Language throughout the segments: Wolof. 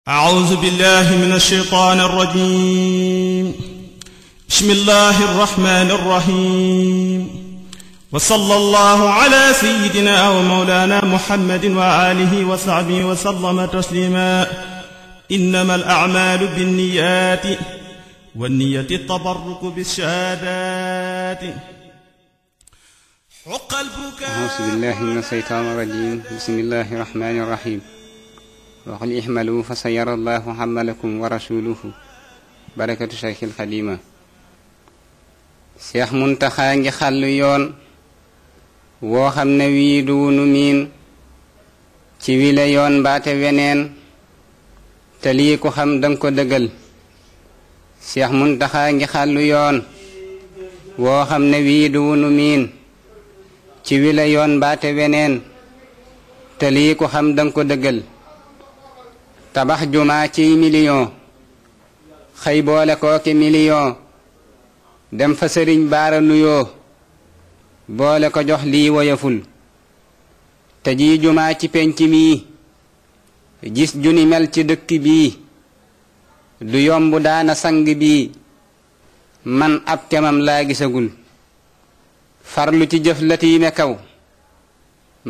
أعوذ بالله من الشيطان الرجيم. بسم الله الرحمن الرحيم. وصلى الله على سيدنا ومولانا محمد وآله وصحبه وسلم تسليما. إنما الأعمال بالنيات والنية التبرك بالشهادات. حق البكاء. أعوذ بالله من الشيطان الرجيم. بسم الله الرحمن الرحيم. وقل احملوا فسيرى الله عملكم ورسوله بركة شيخ الخديمة. Seex Muntaxa ngi xàllu yoon woo xam ne wii duunu miin ci wile yoon mbaate weneen te lii ku xam danga ko dëggal. Seex Muntaxa ngi xàllu yoon woo xam ne wii duunu miin ci wile yoon mbaate weneen te lii ku xam danga ko dëggal. tabax jumaa ci million xëy boole kooki million dem fa sëriñ baara nuyoo boole ko jox lii woyaful te ji jumaa ci penc mii gis juni mel ci dëkk bii du yomb daana sang bii man ab kemam laa gisagul. farlu ci jëf la tiime kaw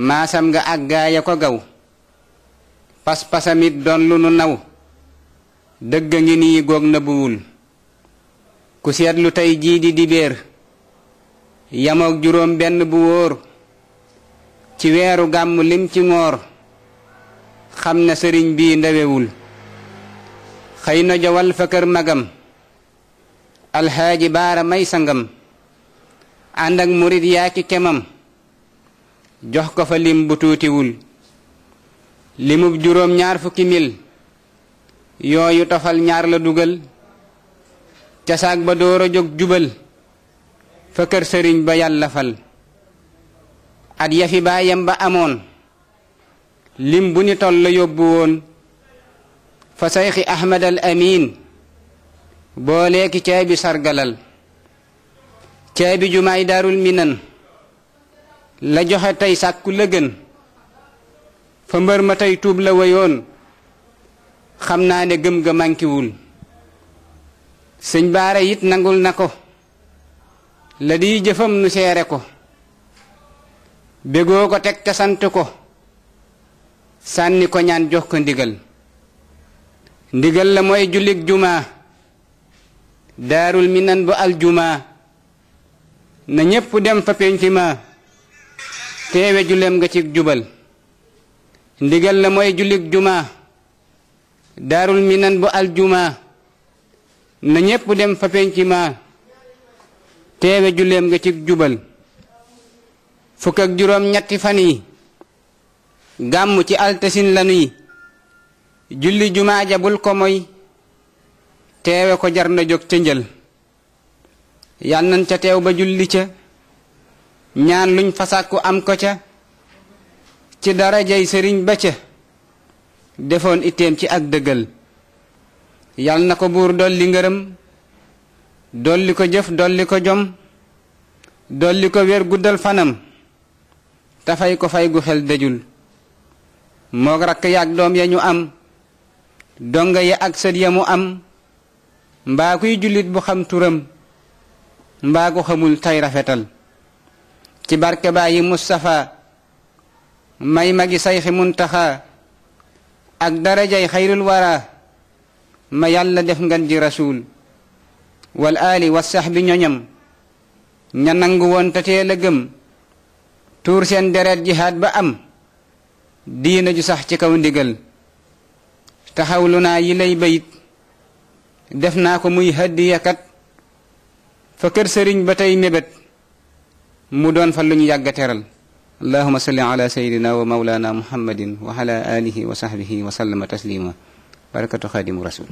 maasam nga ak gaaya ko gaw pas-pasamit doon lu nu naw dëgg ngi nii goog na buwul. ku seetlu tey jii di dibéer yamook juróom benn bu wóor ci weeru gàmm lim ci ngoor xam ne sëriñ bii ndawewul. xëy na jowal fa kër magam alxaaji baara may sangam ànd ak murit yaa ki kemam jox ko fa lim bu tuutiwul. limub juróom ñaar fukki mil yooyu tofal ñaar la dugal ca saag ba door a jóg jubal fa kër sëriñ ba yàlla fal. at yafi baayam ba amoon lim bu ni toll la yóbbu woon fa sayxi ahmad al amin booleeki caabi sargalal. caabi jumaay daarul minan la joxe tey sàkku la gën fa mbër ma tey tuub la wayoon xam naa ne gëm ga mànkiwul. sëñ baara it nangul na ko la di jëfam nu seere ko bégoo ko teg te sant ko sànni ko ñaan jox ko ndigal. ndigal la mooy jullik jumaa daarul minan bu aljumaa na ñépp dem fa penc ma teewe julem nga ci jubal. ndigal la mooy jullik jumaa daarul minan bu aljumaa na ñépp dem fa penc ma teewe julleem nga ci jubal. fukk ak juróom ñetti fan yi gàmm ci altasin lanuy julli jumaa ja bul ko moy teewe ko jar na jóg ca njël. yal nan ca teew ba julli ca ñaan luñ fasàkku am ko ca ci darajay sëriñ ba ca defoon itteem ci ak dëggal. yal na ko buur dolli ngërëm dolli ko jëf dolli ko jom dolli ko wér guddal fanam tafay ko fay gu xel dëjul. moog rakk yaag doom ya ñu am donga ya ak sët ya mu am mbaa kuy jullit bu xam turam mbaa ko xamul tay rafetal. ci barke baayi Mustafa may magi sayxi Muntaxa ak darajay xayrul wara ma yàlla def ngan ji rasuul wal aali wa saxbi ñoñam ña nangu woon te teel a gëm tuur seen deret jihaad ba am diina ju sax ci kaw ndigal. taxawlu naa yi lay bayit def naa ko muy hadiyakat fa kër sëriñ ba tey mébét mu doon fa lu ñu yàgga teral. allahuma salli ala sayidina wa maulana muhammadin wa ala alihi wa sahbihi wa sallama taslima barakatu xaadimu rasul.